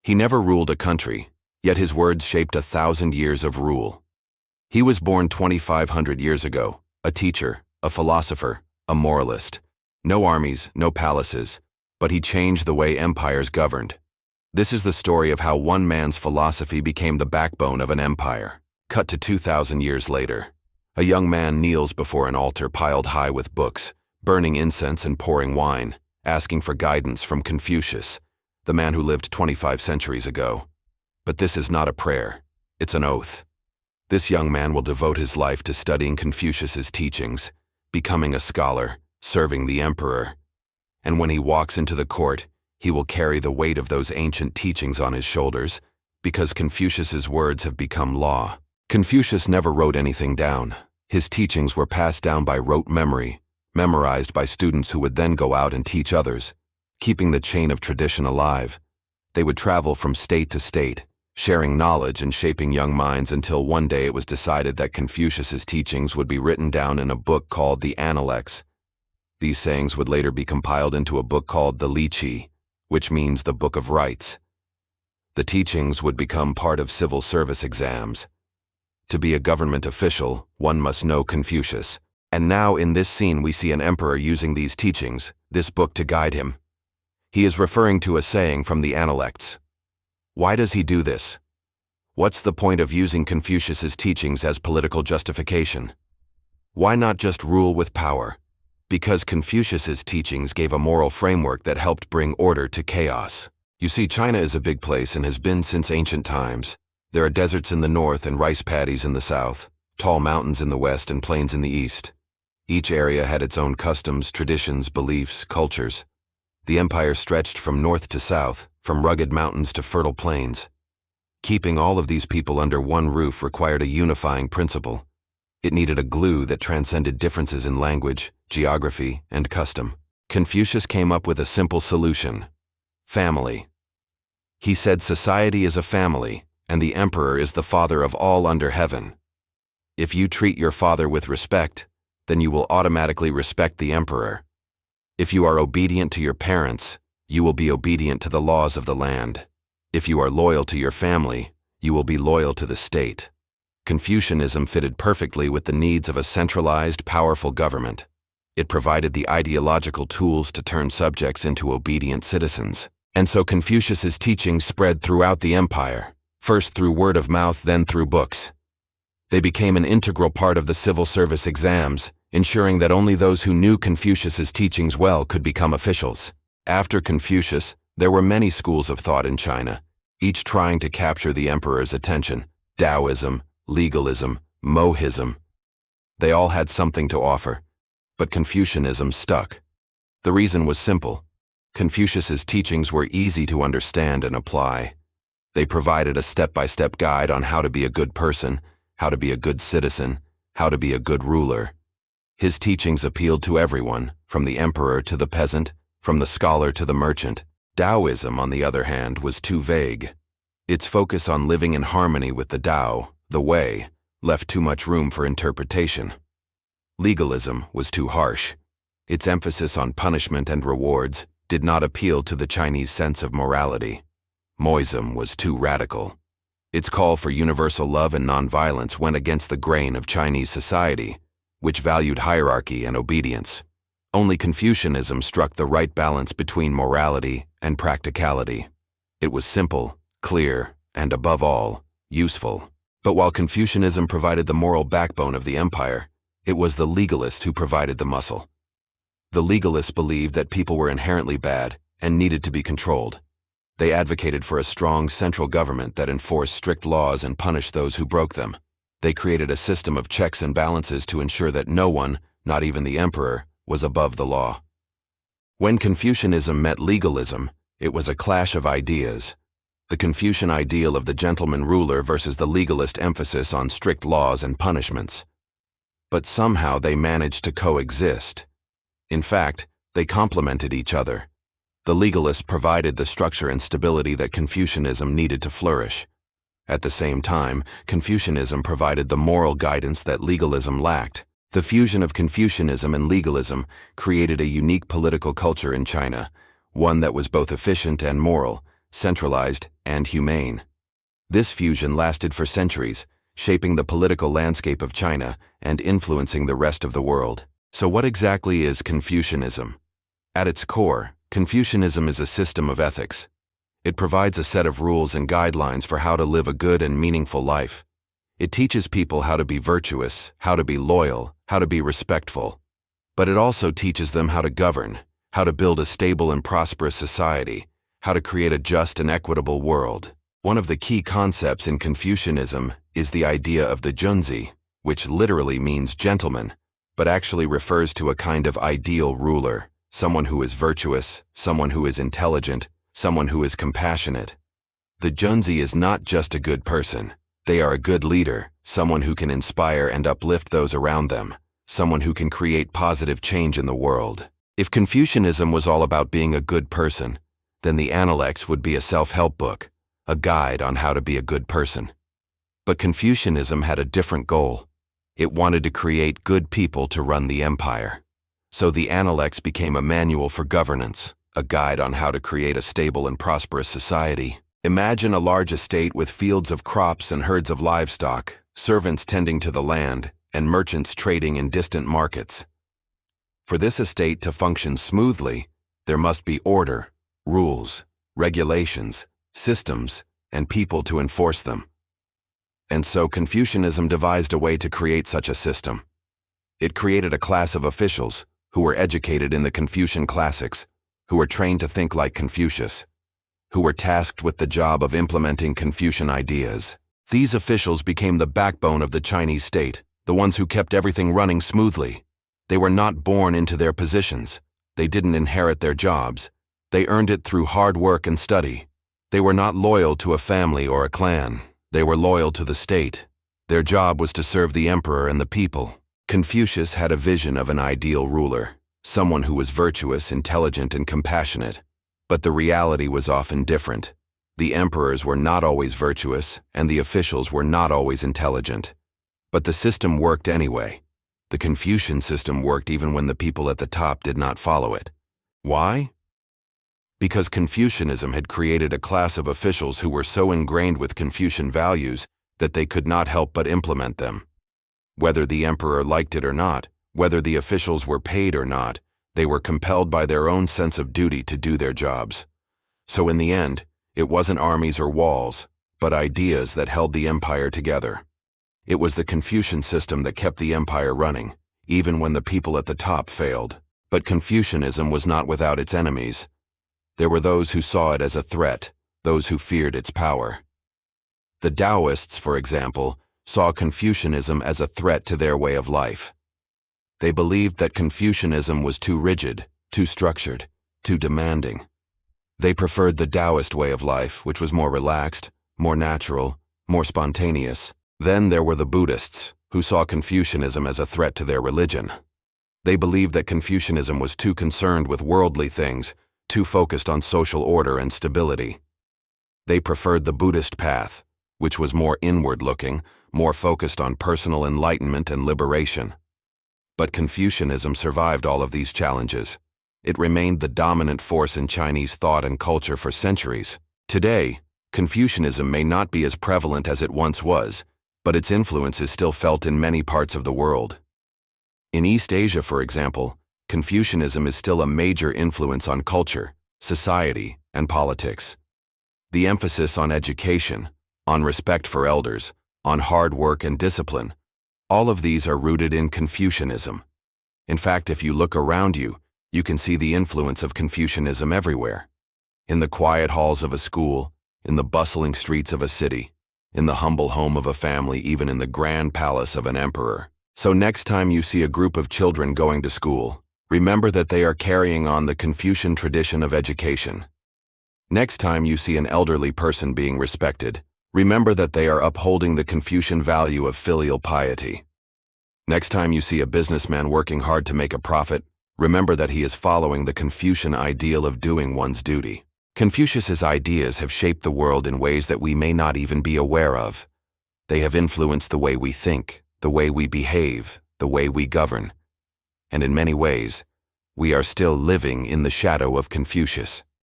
He never ruled a country, yet his words shaped 1,000 years of rule. He was born 2,500 years ago, a teacher, a philosopher, a moralist. No armies, no palaces, but he changed the way empires governed. This is the story of how one man's philosophy became the backbone of an empire. Cut to 2,000 years later. A young man kneels before an altar piled high with books, burning incense and pouring wine, asking for guidance from Confucius, the man who lived 25 centuries ago. But this is not a prayer, it's an oath. This young man will devote his life to studying Confucius's teachings, becoming a scholar, serving the emperor. And when he walks into the court, he will carry the weight of those ancient teachings on his shoulders, because Confucius's words have become law. Confucius never wrote anything down. His teachings were passed down by rote memory, memorized by students who would then go out and teach others, keeping the chain of tradition alive. They would travel from state to state, sharing knowledge and shaping young minds until one day it was decided that Confucius's teachings would be written down in a book called the Analects. These sayings would later be compiled into a book called the Liqi, which means the Book of Rights. The teachings would become part of civil service exams. To be a government official, one must know Confucius. And now in this scene we see an emperor using these teachings, this book to guide him. He is referring to a saying from the Analects. Why does he do this? What's the point of using Confucius's teachings as political justification? Why not just rule with power? Because Confucius's teachings gave a moral framework that helped bring order to chaos. You see, China is a big place and has been since ancient times. There are deserts in the north and rice paddies in the south, tall mountains in the west and plains in the east. Each area had its own customs, traditions, beliefs, cultures. The empire stretched from north to south, from rugged mountains to fertile plains. Keeping all of these people under one roof required a unifying principle. It needed a glue that transcended differences in language, geography, and custom. Confucius came up with a simple solution: family. He said society is a family, and the emperor is the father of all under heaven. If you treat your father with respect, then you will automatically respect the emperor. If you are obedient to your parents, you will be obedient to the laws of the land. If you are loyal to your family, you will be loyal to the state. Confucianism fitted perfectly with the needs of a centralized, powerful government. It provided the ideological tools to turn subjects into obedient citizens. And so Confucius's teachings spread throughout the empire, first through word of mouth, then through books. They became an integral part of the civil service exams, ensuring that only those who knew Confucius's teachings well could become officials. After Confucius, there were many schools of thought in China, each trying to capture the emperor's attention: Taoism, legalism, Mohism. They all had something to offer, but Confucianism stuck. The reason was simple. Confucius's teachings were easy to understand and apply. They provided a step-by-step guide on how to be a good person, how to be a good citizen, how to be a good ruler. His teachings appealed to everyone, from the emperor to the peasant, from the scholar to the merchant. Taoism, on the other hand, was too vague. Its focus on living in harmony with the Tao, the way, left too much room for interpretation. Legalism was too harsh. Its emphasis on punishment and rewards did not appeal to the Chinese sense of morality. Mohism was too radical. Its call for universal love and nonviolence went against the grain of Chinese society, which valued hierarchy and obedience. Only Confucianism struck the right balance between morality and practicality. It was simple, clear, and above all, useful. But while Confucianism provided the moral backbone of the empire, it was the legalists who provided the muscle. The legalists believed that people were inherently bad and needed to be controlled. They advocated for a strong central government that enforced strict laws and punished those who broke them. They created a system of checks and balances to ensure that no one, not even the emperor, was above the law. When Confucianism met legalism, it was a clash of ideas. The Confucian ideal of the gentleman ruler versus the legalist emphasis on strict laws and punishments. But somehow they managed to coexist. In fact, they complemented each other. The legalists provided the structure and stability that Confucianism needed to flourish. At the same time, Confucianism provided the moral guidance that legalism lacked. The fusion of Confucianism and legalism created a unique political culture in China, one that was both efficient and moral, centralized, and humane. This fusion lasted for centuries, shaping the political landscape of China and influencing the rest of the world. So what exactly is Confucianism? At its core, Confucianism is a system of ethics. It provides a set of rules and guidelines for how to live a good and meaningful life. It teaches people how to be virtuous, how to be loyal, how to be respectful. But it also teaches them how to govern, how to build a stable and prosperous society, how to create a just and equitable world. One of the key concepts in Confucianism is the idea of the junzi, which literally means gentleman, but actually refers to a kind of ideal ruler, someone who is virtuous, someone who is intelligent, someone who is compassionate. The junzi is not just a good person. They are a good leader, someone who can inspire and uplift those around them, someone who can create positive change in the world. If Confucianism was all about being a good person, then the Analects would be a self-help book, a guide on how to be a good person. But Confucianism had a different goal. It wanted to create good people to run the empire. So the Analects became a manual for governance, a guide on how to create a stable and prosperous society. Imagine a large estate with fields of crops and herds of livestock, servants tending to the land, and merchants trading in distant markets. For this estate to function smoothly, there must be order, rules, regulations, systems, and people to enforce them. And so Confucianism devised a way to create such a system. It created a class of officials who were educated in the Confucian classics, who were trained to think like Confucius, who were tasked with the job of implementing Confucian ideas. These officials became the backbone of the Chinese state, the ones who kept everything running smoothly. They were not born into their positions. They didn't inherit their jobs. They earned it through hard work and study. They were not loyal to a family or a clan. They were loyal to the state. Their job was to serve the emperor and the people. Confucius had a vision of an ideal ruler, someone who was virtuous, intelligent, and compassionate. But the reality was often different. The emperors were not always virtuous, and the officials were not always intelligent. But the system worked anyway. The Confucian system worked even when the people at the top did not follow it. Why? Because Confucianism had created a class of officials who were so ingrained with Confucian values that they could not help but implement them. Whether the emperor liked it or not, whether the officials were paid or not, they were compelled by their own sense of duty to do their jobs. So in the end, it wasn't armies or walls, but ideas that held the empire together. It was the Confucian system that kept the empire running, even when the people at the top failed. But Confucianism was not without its enemies. There were those who saw it as a threat, those who feared its power. The Taoists, for example, saw Confucianism as a threat to their way of life. They believed that Confucianism was too rigid, too structured, too demanding. They preferred the Taoist way of life, which was more relaxed, more natural, more spontaneous. Then there were the Buddhists, who saw Confucianism as a threat to their religion. They believed that Confucianism was too concerned with worldly things, too focused on social order and stability. They preferred the Buddhist path, which was more inward-looking, more focused on personal enlightenment and liberation. But Confucianism survived all of these challenges. It remained the dominant force in Chinese thought and culture for centuries. Today, Confucianism may not be as prevalent as it once was, but its influence is still felt in many parts of the world. In East Asia, for example, Confucianism is still a major influence on culture, society, and politics. The emphasis on education, on respect for elders, on hard work and discipline, all of these are rooted in Confucianism. In fact, if you look around you, you can see the influence of Confucianism everywhere. In the quiet halls of a school, in the bustling streets of a city, in the humble home of a family, even in the grand palace of an emperor. So next time you see a group of children going to school, remember that they are carrying on the Confucian tradition of education. Next time you see an elderly person being respected, remember that they are upholding the Confucian value of filial piety. Next time you see a businessman working hard to make a profit, remember that he is following the Confucian ideal of doing one's duty. Confucius's ideas have shaped the world in ways that we may not even be aware of. They have influenced the way we think, the way we behave, the way we govern. And in many ways, we are still living in the shadow of Confucius.